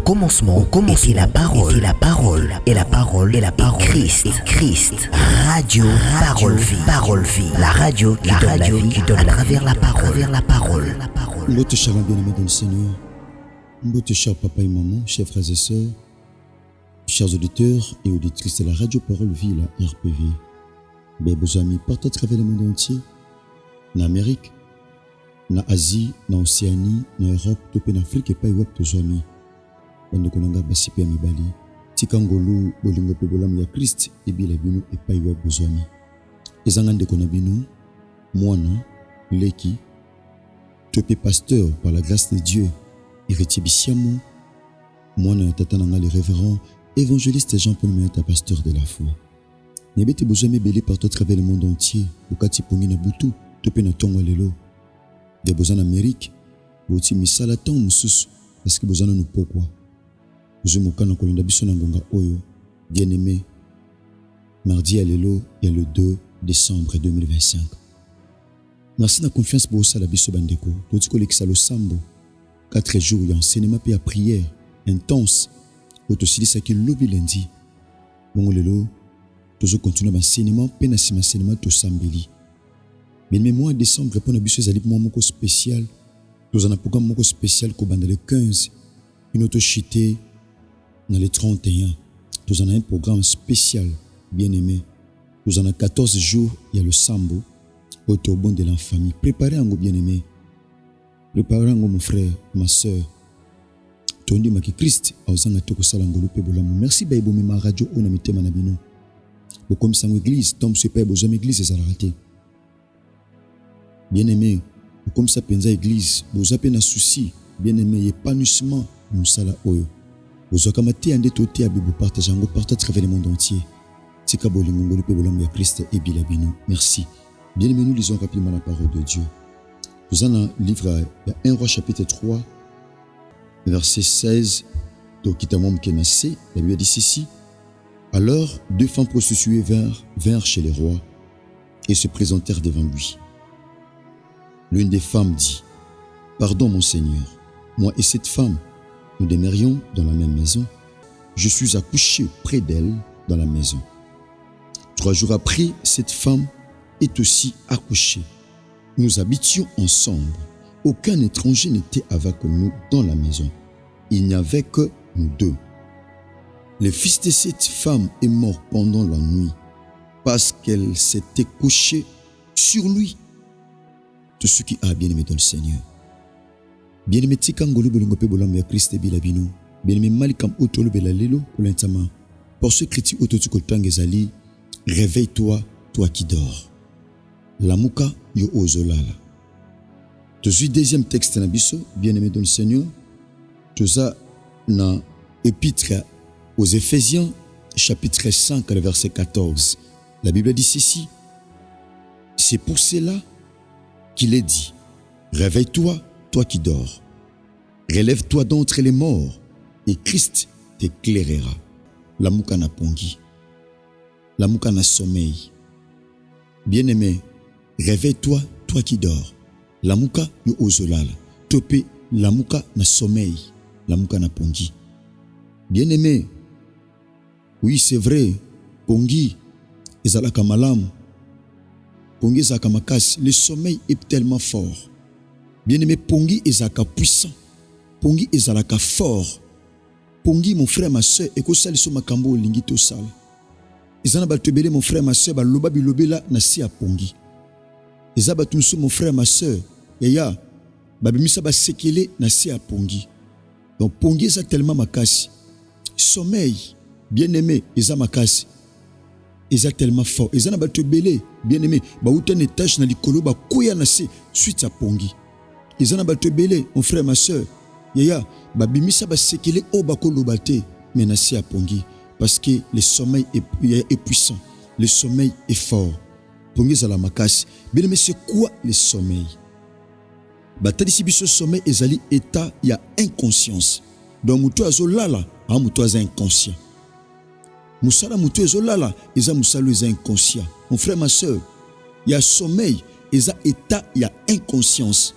était la parole, et la parole, Christ. Radio, parole vie, la radio qui donne à travers la parole. Mbote shalom bien-aimés dans le Seigneur. Mbote cher papa et maman, chers frères et sœurs, chers auditeurs et auditrices de la radio Parole Vie, la RPV. Bien, vos amis partout à travers le monde entier, en Amérique, en Asie, en Océanie, en Europe, en Afrique et pas Europe, vos amis. Bande konanga basipe mibali, tikangolu bolingo pe bolam ya Christ et bila binu et pas Europe, vos amis. Ezangande konabinu, moana, leki, topé pasteur par la grâce de Dieu, héritier Bissiamo, moana tatananga le révérend, évangéliste Jean-Paul Méata, pasteur de la foi. Nebete bozame belé partout à travers le monde entier, bokati pongi na butu, topé na tongo lelo. De bozan Amérique, boti misala tong mususu, parce que bozan no pokwa. Bozomoka na kolinda biso na ngonga oyo, bien-aimé. Mardi à lelo, il y a le 2 décembre 2025. Merci de la confiance pour ça la biso bandeko. Toti kolekisa lo sambo. 4 jours il y a enseignement puis à prière intense. Autosilisa ki lobi lundi. Bongo lelo, tozo continuer l'enseignement pe na sima enseignement to sambeli. Mais mois de décembre pour na biso ezali pour moko spécial. Tozo na programme moko spécial ko banda le 15. Une auto chité dans le 31. Tozo na un programme spécial bien-aimé. Tozo na 14 jours il y a le sambo. Au bon de la famille. Préparez un bien-aimé. Préparez un mon frère, ma soeur. Tondi maki Christ a osanga toko sala ngolo pe bolamu. Merci ba ibomi ma radio ona mitema na bino. Bo comme ça église, tom se pa bozom église ezala raté. Bien-aimé, comme ça penza église, bozape na souci, bien-aimé, épanouissement nous sala oyo. Bozoka mate ande toté abibo partager ngo partout à travers le monde entier. Tika bolingo ngolo pe bolamu ya Christ et bilabino. Merci. Bien-aimés, nous lisons rapidement la parole de Dieu. Nous allons livre 1 Roi chapitre 3, verset 16. Donc, la Bible dit ceci. Alors, 2 femmes prostituées vinrent chez les rois et se présentèrent devant lui. L'une des femmes dit, « Pardon, mon Seigneur, moi et cette femme, nous demeurions dans la même maison. Je suis accouché près d'elle dans la maison. 3 jours après, cette femme est aussi accouché. Nous habitions ensemble. Aucun étranger n'était avec nous dans la maison. Il n'y avait que nous deux. Le fils de cette femme est mort pendant la nuit parce qu'elle s'était couchée sur lui. » Tout ce qui a bien aimé dans le Seigneur. Bien aimé tikangolo bolongo pe bolam ya Christ bilabino. Bien aimé malikam otolo belalelo pour l'intama. Pour ce chrétien ototuko tangezali, réveille-toi, toi qui dors. Lamuka yo ozolala. Tozu deuxième texte na biso, bien-aimé dans le Seigneur. Toza na épître aux Éphésiens, chapitre 5, verset 14. La Bible dit ceci. C'est pour cela qu'il est dit, réveille-toi, toi qui dors. Relève-toi d'entre les morts et Christ t'éclairera. Lamuka na pongi. Lamuka na sommeil. Bien-aimé, réveille-toi, toi qui dors. Lamuka yo ozolala. Topé lamuka na sommeil. Lamuka na pongi. Bien-aimé, oui c'est vrai, pongi ezalaka malamu. Pongi ezalaka makasi. Le sommeil est tellement fort. Bien-aimé, pongi ezalaka puissant. Pongi ezalaka fort. Pongi, mon frère, ma soeur, ekosali so makambo olingi tosala. Ezana batebele mon frère, ma soeur, baloba bilobela na si a pongi. Ezaba tunso mon frère, ma soeur, yaya, babimisa ba sekele na si a pongi. Donc pongi eza tellement makasi. Sommeil, bien-aimé, eza makasi. Eza tellement fort. Ezana batebele, bien-aimé, ba uta na étage na likolo ba kuya na se suite a pongi. Ezana batebele, mon frère, ma soeur, yaya, babimisa ba sekele o bakoloba te, mais na si a pongi. Parce que le sommeil est puissant. Le sommeil est fort. Pongi za la makasi. Bien mais c'est quoi le sommeil? Batali si biso sommeil ezali état ya inconscience. Donc mutu azolala, mutu aza inconscient. Musala mutu azolala, eza musalo eza inconscient. Mon frère, ma soeur, il y a sommeil, eza état ya inconscience.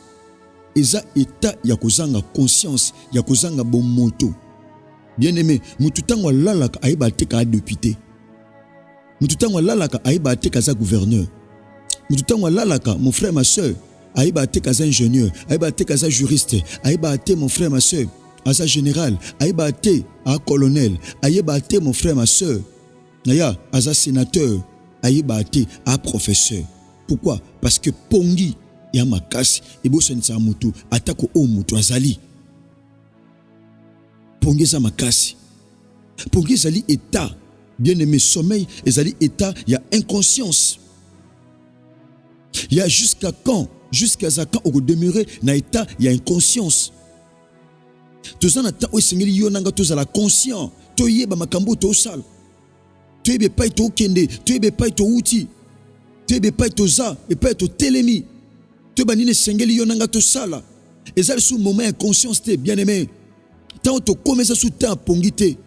Eza état ya kozanga conscience, ya kozanga bon moto. Bien-aimé, mututango lalaka aiba teka député. Mututango lalaka aiba teka za gouverneur. Mututango lalaka mon frère ma soeur aiba teka za ingénieur, aiba teka za juriste, aiba te mon frère ma soeur asa général, aiba te a colonel, aiba te mon frère ma soeur naya asa sénateur, aiba te a professeur. Pourquoi? Parce que pongi ya makasi ebo sensa mutu atako o mutu azali. Pongi za makasi. Pongi zali état. Bien-aimé, sommeil, ezali état, il y a inconscience. Il y a jusqu'à quand on va demeurer dans l'état, il y a inconscience. Tout ça, on sengeli yo nanga tous à la conscient. To yeba makambo to sal. To yebe pa to kende, to yebe pa to uti. To yebe pa to za, et pa to telemi. To banine sengeli yo nanga to sala. Ezali sous moment inconscience te bien-aimé. Tant to commence sous temps pongité.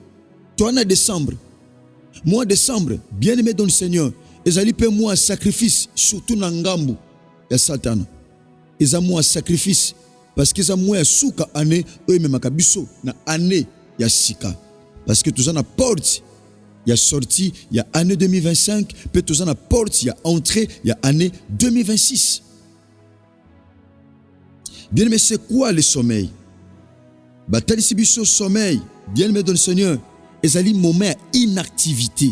Toi en décembre. Mois de décembre, bien-aimé dans le Seigneur, ezali pe moi sacrifice surtout na ngambu ya Satan. Eza moi sacrifice parce que eza moi suka année oyo memaka biso na année ya sika. Parce que tout ça na porte ya sortie ya année 2025, peut tout ça na porte ya entrée ya année 2026. Bien-aimé, c'est quoi le sommeil? Batali sibiso sommeil, bien-aimé dans le Seigneur. Ezali moment inactivité.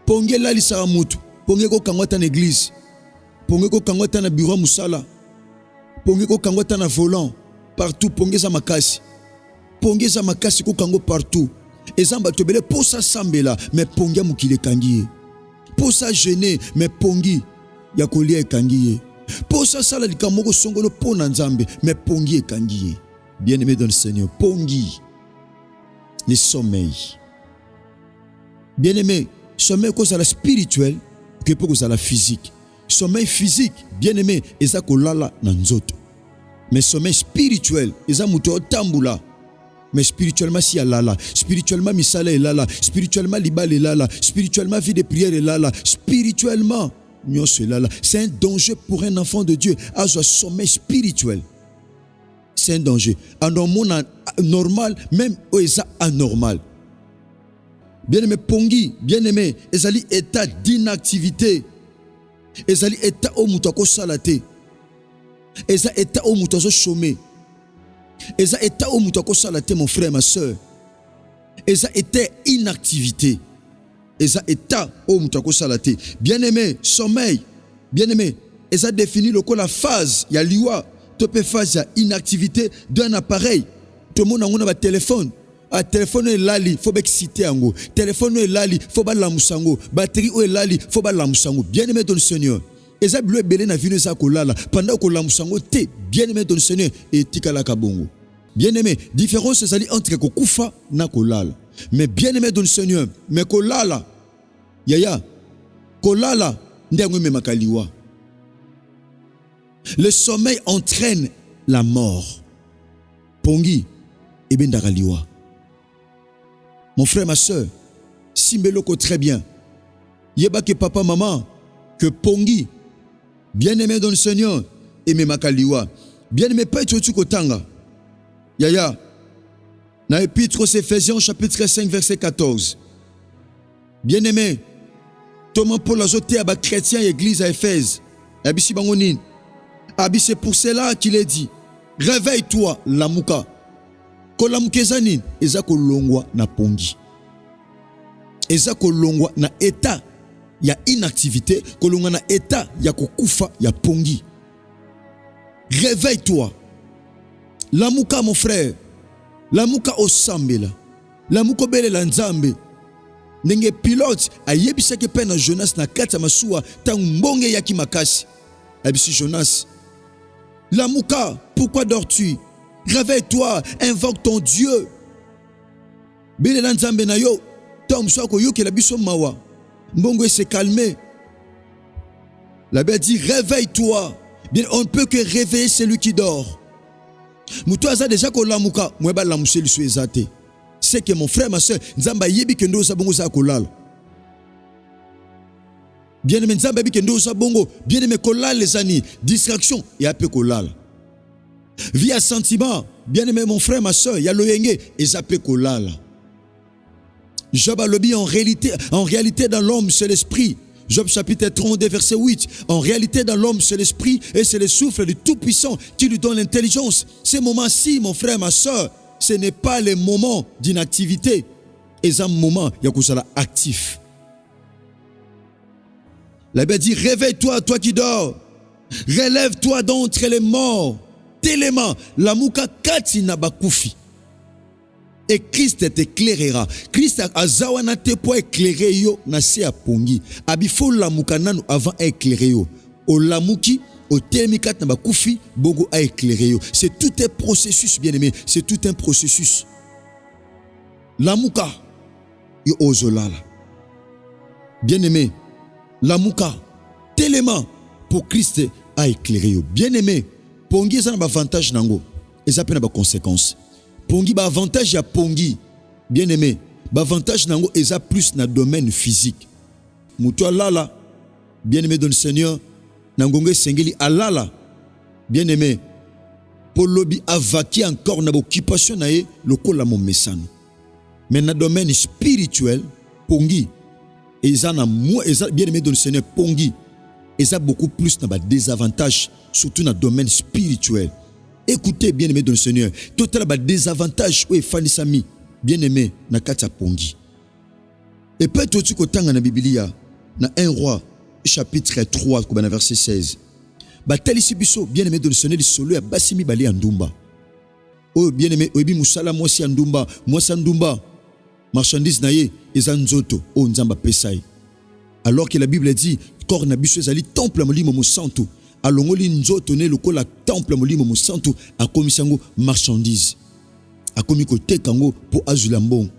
Ponge la lisara mutu, ponge ko kangwata na église, ponge ko kangwata na bureau musala, ponge ko kangwata na volant, partout ponge za makasi. Ponge za makasi ko kango partout. Ezamba tobele pour ça sambela, mais ponge mukile kangiye. Pour ça gêner, mais pongi ya kolia kangiye. Pour ça sala likamoko songolo pona nzambe, mais pongi kangiye. Bien-aimé dans le Seigneur, pongi. Le sommeil. Bien-aimé, sommeil cause à la spirituelle que pour cause à la physique. Sommeil physique, bien-aimé, eza kolala na nzoto. Mais sommeil spirituel, eza muto tambula. Mais spirituellement si alala, spirituellement misala elala, spirituellement libal elala, spirituellement vie de prière elala, spirituellement nyos elala. C'est un danger pour un enfant de Dieu à ce sommeil spirituel. C'est un danger. En un monde normal, même oeza anormal. Bien-aimé pongi, bien-aimé, ezali état d'inactivité. Ezali état au mutako salate. Eza état au mutako chômé. Eza état au mutako salate, mon frère, ma soeur. Eza état inactivité. Eza état au mutako salate. Bien-aimé, sommeil. Bien-aimé, eza défini le la phase, il y a liwa. Topé phase ya inactivité d'un appareil. Tout le monde a un téléphone. A téléphone est lali, faut exciter ango. Téléphone est lali, faut ba lamusango. Batterie est lali, faut ba lamusango. Bien-aimé dans le Seigneur. Eza bleu belé na vino za kolala. Pendant que lamusango te, bien-aimé dans le Seigneur et tikala kabongo. Bien-aimé, différence ezali entre kokufa na kolala. Mais bien-aimé dans le Seigneur, mais kolala. Yaya. Kolala ndengo me makaliwa. Le sommeil entraîne la mort. Pongi, et ben daraliwa. Mon frère, ma soeur, simbeloko très bien. Yeba que papa, maman, que pongi, bien-aimé dans le Seigneur, et me makaliwa. Bien-aimé, pas être kotanga. Yaya, dans l'épître aux Éphésiens, chapitre 5, verset 14. Bien-aimé, Thomas Paul a zoté à chrétien et église à Éphèse. Abisi bangonin. Abi, c'est pour cela qu'il est dit, réveille-toi, lamuka. Kolamkezani, eza kolongwa na pongi. Eza kolongwa na état ya inactivité, kolongwa na état ya kokufa ya pongi. Réveille-toi. Lamuka mon frère. Lamuka osambela. Lamuka bele la nzambe. Nenge pilote ayebisa ke pena Jonas na kati ya masuwa tangu mbonge yaki makasi. Abisi Jonas. Lamuka, pourquoi dors-tu? Réveille-toi, invoque ton Dieu. Bele la nzambe na yo, tom soko yo ke la biso mawa. Mbongo s'est calmé. La Bible dit réveille-toi. Bien, on ne peut que réveiller celui qui dort. Muto aza déjà ko lamuka, mweba lamuse liso ezate. C'est que mon frère, ma soeur, nzamba yebi kendo sa bongo sa kolala. Bien aimé nzamba yebi kendo sa bongo, bien aimé kolala les amis, distraction et un peu kolala. Via sentiment, bien aimé mon frère, ma soeur, ya loyenge et zape kolala. Job a lobby en réalité dans l'homme c'est l'esprit. Job chapitre 32 verset 8. En réalité dans l'homme c'est l'esprit et c'est le souffle du Tout-Puissant qui lui donne l'intelligence. Ces moments-ci, mon frère, ma soeur, ce n'est pas les moments d'inactivité. C'est un moment il y a actif. La Bible dit réveille-toi, toi qui dors. Relève-toi d'entre les morts. Tellement la muka kati na bakufi. Et Christ t'éclairera. Christ a zawana te po éclairer yo na se apongi. Abifo la muka nanu avant éclairer yo. O lamuki o telemi kat na bakufi bogo a éclairer yo. C'est tout un processus, bien aimé, c'est tout un processus. La muka yo ozolala. Bien aimé, la muka tellement pour Christ a éclairé yo. Bien aimé, pongi ça na avantage nango. Et ça peut na conséquences. Pongi ba avantage ya pongi. Bien aimé, ba avantage nango eza plus na domaine physique. Mutu alala, bien aimé dans le Seigneur, nangonge sengeli alala. Bien aimé, pour lobi avaki encore na occupation na ye lokola mo mesano. Mais na domaine spirituel, pongi eza na bien aimé dans le Seigneur, pongi eza beaucoup plus na ba désavantage, surtout na domaine spirituel. Écoutez, bien aimé dans le Seigneur, total ba désavantage ou fanisami, bien aimé na kata pongi. Et peut-être tu kotanga na Biblia na 1 roi chapitre 3 verset 16. Ba telisi biso bien aimé dans le Seigneur solo ya basimi bali andumba. Oh bien aimé, oyebi musala mwasi andumba, mwasi andumba marchandise na ye ezanzoto o nzamba pesai. Alors que la Bible dit corps na biso ezali temple molimo mo santo. Alongoli nzoto ne lokola temple molimo mo santo akomisango marchandise. Akomi ko tekango po azula mbongo.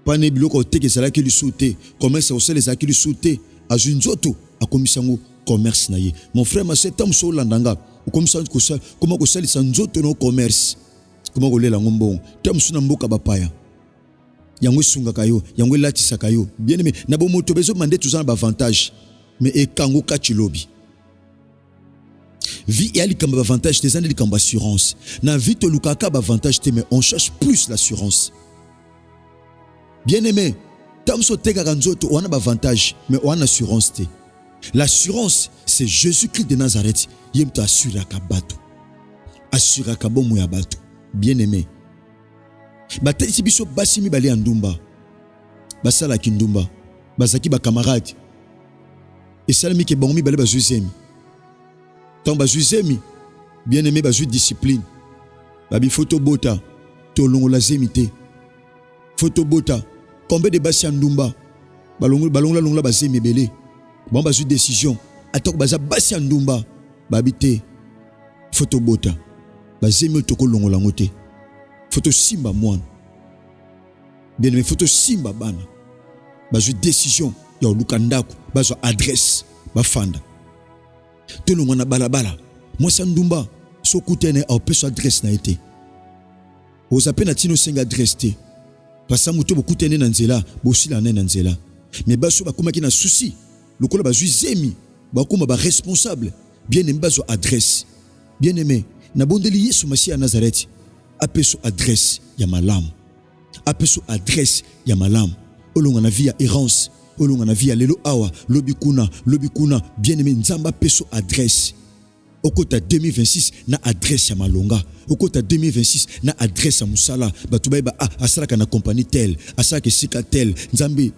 Pane biloko teke sala ki lusute, commerce au sel ezaki lusute, azu nzoto akomisango commerce na ye. Mon frère, ma sœur, tam so landanga, okomisango ko sala, comment ko sala nzoto no commerce. Comment ko lela ngombongo. Tam so na mboka bapaya. Yango sunga kayo, yango latisa kayo. Bien aimé, na bo moto bezo mande tout ça ba avantage. Mais e kango kachilobi. Vie et alikamba avantage des années likamba assurance. Na vie to lukaka avantage te mais on cherche plus l'assurance. Bien aimé, tamso teka kanzoto on a avantage mais on a assurance te. L'assurance c'est Jésus-Christ de Nazareth. Yem to assura kabato. Assura kabomu ya bato. Bien aimé. Bateli sibiso basimi bali andumba. Basala kindumba. Basaki ba camarade. Et salami ke bangomi bali bazuzemi. Tant bazuzemi, bien aimé bazu discipline. Babi photo bota, to longo la zemite. Photo bota, combien de basi andumba. Balongo la longo la bazemi belé. Bon bazu décision. Atok baza basi andumba. Babi te. Photo bota. Bazemi toko longo la ngote. Photo simba moine. Bien aimé, photo simba bana. Bazu décision. Ya lukandaku, bazu adresse. Bafanda. Tout le monde a balabala. Moi, Sandumba, so koutene a opé so adresse na été. Aux appels natino senga adresse te. Parce que muto beaucoup tene nanzela, bosi la nanzela. Mais baso bakuma ki na souci. Lokola bazu zemi, bakuma ba responsable. Bien aimé baso adresse. Bien aimé, na bondeli Yesu Masi à Nazareth. Appé so adresse ya malam. Appé so adresse ya malam. Olonga na vie ya errance. Olonga na via lelo awa lobikuna bien aimé nzamba peso adresse okota 2026 na adresse ya malonga okota 2026 na adresse ya musala batuba ba asalaka na compagnie tel asalaka sika tel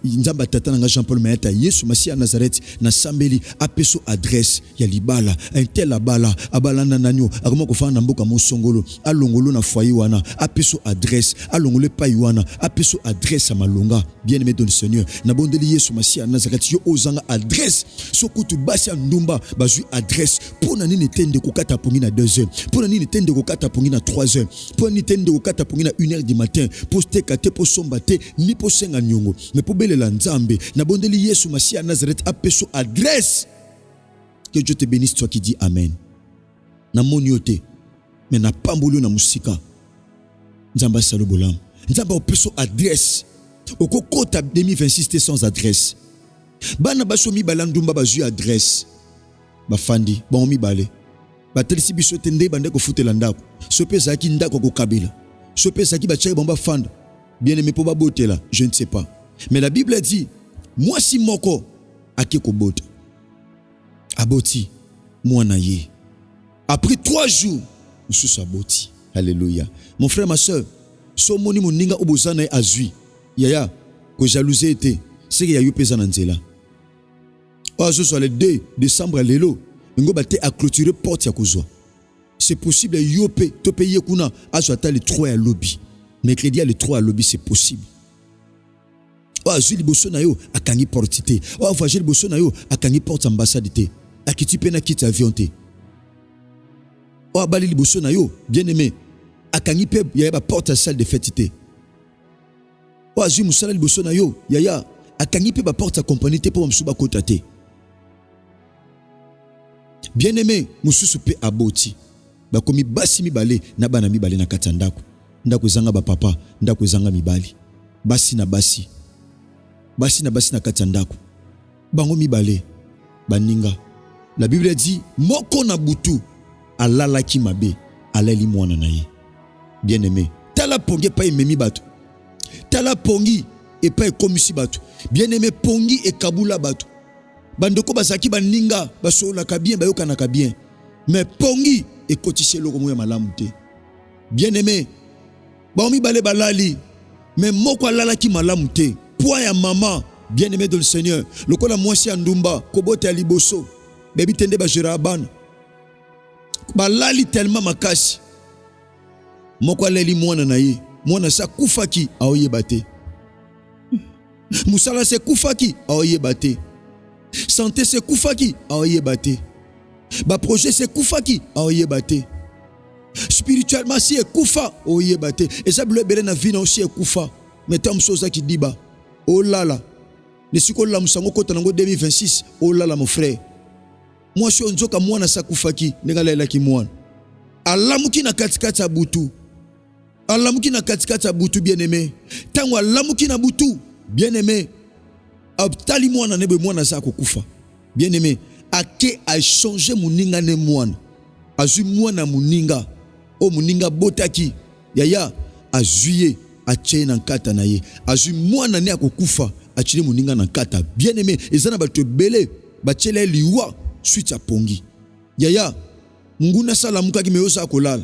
nzamba tata nga Jean-Paul Mayata Yesu Masi à Nazareth na sambeli apeso adresse ya libala un tel abala na nanyo akoma ko fana mboka mosongolo alongolo na foyer wana apeso adresse alongolo pai wana apeso adresse ya malonga bien aimé dans le Seigneur na bondeli Yesu Masi à Nazareth yo ozanga adresse sokutu basi ndumba bazui adresse pona nini tende kokata pongi na 2h pona nini tende kokata pongi na 3h pona nini tende kokata pongi na 1h du matin poste kate po sombate ni po senga nyongo mais po belela nzambe na bondeli Yesu Masi à Nazareth apeso adresse. Que Dieu te bénisse toi qui dis amen. Na moniote mais na pambolo na musika nzamba salobolam nzamba apeso adresse okokota 2026 sans adresse bana baso mi balandumba bazu adresse bafandi bon mi balé batelisi biso tende bande ko futela ndako sopeza ki ndako ko kabila sopeza ki bachai bomba fanda bien aimé po babotela je ne sais pas Mais la Bible dit, moi si moko akeko bota. Aboti, moi na ye. Après 3 jours, nous sommes aboti. Alléluia. Mon frère, ma soeur, so moni moninga obozana azui. Yaya, que jalousie était, c'est qu'il y a eu pesant en zela. Oh, ce soit le 2 décembre à l'élo, ngo bate a clôturer porte ya kozwa. C'est possible yope to payer kuna aswata le 3 à lobby. Mercredi à le 3 à lobby, c'est possible. Oh, azui liboso na yo akangi porte te. Oh, voyager liboso na yo akangi porte ambassade te. Akiti pena kiti avion te. Oh, abali liboso na yo, bien aimé. Akangi pe yaya porte à salle de fête te. Oh, azui musala liboso na yo, yaya akangi pe porte à compagnie te po msuba kota te. Bien aimé, mususu pe aboti. Bakomi basi mibale na bana mibale na kati ya ndako. Ndako ezanga ba papa, ndako ezanga mibali. Basi na basi. Basi na kati ya ndako. Bango mibale baninga. La Bible dit moko na butu alalaki mabe alali mwana na ye. Bien aimé, tala pongi pa ememi bato. Tala pongi et pa ekomisi bato. Bien aimé, pongi e kabula bato. Bandoko basaki baninga basolaka bien bayokanaka bien. Mais pongi e kotise loko moya malamu te. Bien aimé, baomi bale balali mais moko alalaki malamu te. Point ya maman, bien aimé dans le Seigneur. Lokola mwasi andumba kobote ya liboso. Bebi tende ba jerabana. Balali tellement makasi. Moko aleli mwana na ye. Mwana sa kufaki aoyeba te. Musala se kufaki aoyeba te. Santé se kufaki aoyeba te. Ba projet se kufaki aoyeba te. Spirituellement si ekufa aoyeba te. Et ça bleu bele na vie na aussi ekufa. Mais tam soza ki diba. Oh là là. Ne siko la musango kota nango 2026. Oh là là mon frère. Moi si onzoka mwana sa kufaki nengalela ki mwana. Alamuki na katikati ya butu. Alamuki na katikati ya butu bien aimé. Tango alamuki na butu bien aimé. Abtali mwana nebe mwana sa kokufa. Bien aimé, ake a changé muninga ne mwana. Azu mwana muninga. O muninga botaki. Yaya azuye ache na nkata na ye. Azu mwana ne akokufa achile muninga na nkata. Bien aimé, ezana bato bele bachele liwa suite ya pongi. Yaya nguna sala muka ki meyosa kolala.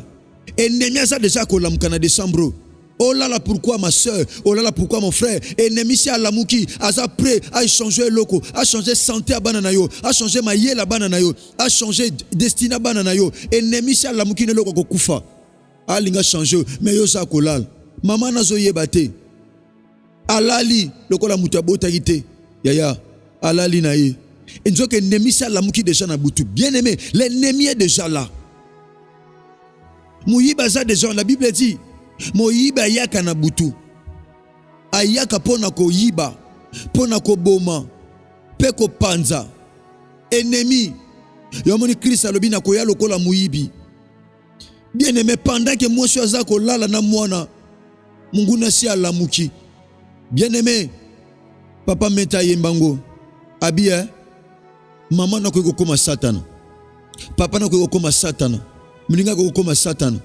Ennemi asa déjà kolamuka na décembre. Oh là là, pourquoi ma soeur? Oh là là, pourquoi mon frère? Ennemi si alamuki, asa prêt à changer loko, à changer santé à bananayo, à changer maye la bananayo, à changer destinée à bananayo. Ennemi si alamuki ne loko kokufa. Alinga changer, mais yo sa kolal. Maman nazo yebate. Alali, loko la mutabota gite. Yaya, alali na ye. Et nous que ennemi si alamuki déjà na butu. Bien aimé, l'ennemi est déjà là. Moyiba za déjà, la Bible dit. Moyiba yaka na butu. Ayaka pona ko yiba, pona ko boma, pe ko panza. Ennemi. Yomoni Christ alobi na koya lokola moyibi. Bien aimé, pendant que moi je suis ko lala na mwana, munguna si alamuki. Bien aimé, papa meta yembango. Abia, maman na ko koma satana. Papa na ko koma satana. Muninga ko koma satana.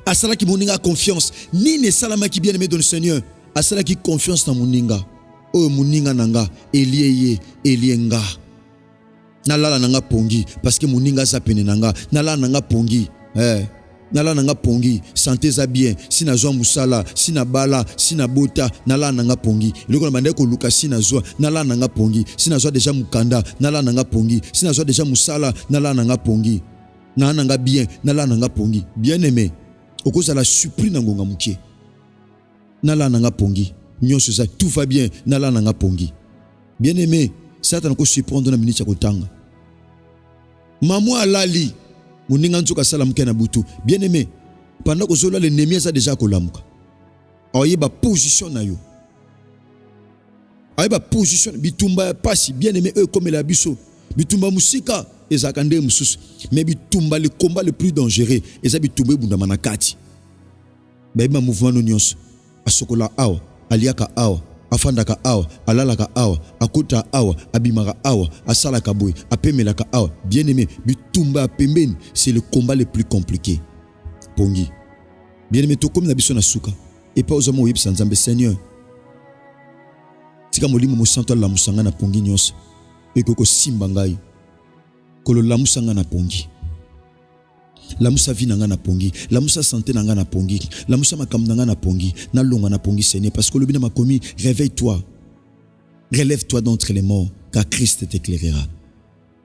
Asala ki moninga confiance. Ni ne salama ki bien aimé dans le Seigneur. Asala ki confiance na moninga. Oh moninga nanga. Eliye elienga. Nalala nanga pongi. Parce que moninga sa pene nanga. Nalala nanga pongi. Nalala nanga pongi. Santé za bien. Sina zoa musala. Sina bala. Sina bota. Nalala nanga pongi. Iloko na bande ko luka sina zoa. Nalala nanga pongi. Sina zoa deja mukanda. Nalala nanga pongi. Sina zoa deja musala. Nalala nanga pongi. Nalala nanga bien. Nalala nanga pongi. Bien aimé. Okoza la surprise nangonga mukie. Nala nanga pongi. Nyonso ça tout va bien. Nala nanga pongi. Bien aimé, Satan ko surprendre na minute ya kotanga. Maman alali. Muninga nzuka sala muke na butu. Bien aimé, pendant que zola l'ennemi ça déjà kolamuka. Oyeba position na yo. Oyeba position bitumba pasi bien aimé eux comme la biso. Bitumba musika ezakande mususu. Mais bitumba le combat le plus dangereux eza bitumba bunda manakati. Ba mouvement nyonso asokola awa aliaka awa afandaka awa alalaka awa akota awa abimaka awa asalaka boy apemelaka awa. Bien aimé, bitumba pembeni c'est le combat le plus compliqué. Pongi. Bien aimé, to comme na biso na suka et pas aux hommes yebisa nzambe Seigneur. tika molimo mosanto la musanga na pongi nyos ekoko simba ngai kolo la musanga na pongi la musa vie nanga na pongi la musa santé nanga na pongi la musa makam nanga na pongi na longa na pongi Seigneur parce que le bina makomi réveille-toi relève-toi d'entre les morts car Christ t'éclairera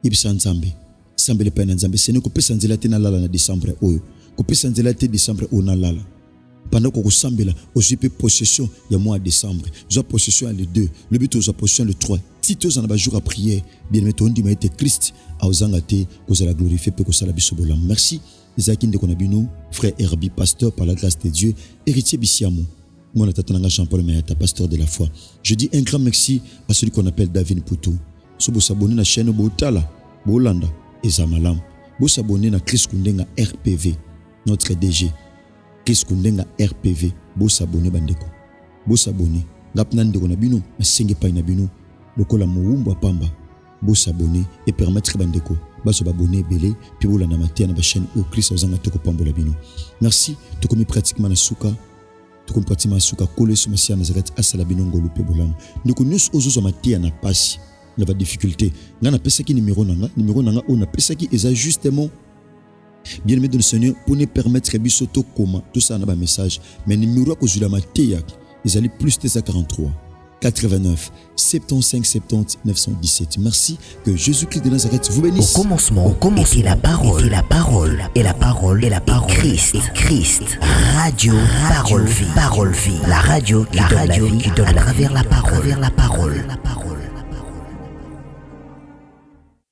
ibisa nzambe sambele pa na nzambe Seigneur ko pesa nzela te na lala na décembre oyo ko pesa nzela te décembre o na lala pendant que sambela ozipe possession ya mois de décembre zo possession le 2 le but zo possession le 3 titos en ba jour à prière bien mais ton dima était Christ a ozanga te ko za la glorifier pe ko sala biso bolam merci Isaac Ndeko Nabino frère Herbie pasteur par la grâce de Dieu héritier Bisiamo moi tatananga Jean-Paul Mayata pasteur de la foi je dis un grand merci à celui qu'on appelle David Poutou so bo s'abonner na chaîne Botala Bolanda et Zamalam bo s'abonner na Chris Kundenga RPV notre DG Chris Kundenga RPV bo s'abonner bandeko bo s'abonner ngapna Ndeko Nabino masenge pa na bino lokola muumba pamba bo s'abonner et permettre bandeko baso babonner belé puis bolanda matia na ba chaîne au Christ ozanga toko pambola bino merci to komi pratiquement na suka to komi pratiquement suka kole so masia Nazareth asala bino ngolo pe bolam ndeko nyos ozo matia na pasi na ba difficulté ngana pesa ki numéro nanga on a pesa ki eza justement bien aimé de le Seigneur pour nous permettre biso to koma tout ça na ba message mais numéro ko zula matia ezali plus 43 89 75 70 917. Merci, que Jésus-Christ de Nazareth vous bénisse. Au commencement était la parole, et la parole, Christ. Radio, parole vie, la radio qui donne la vie à travers la parole.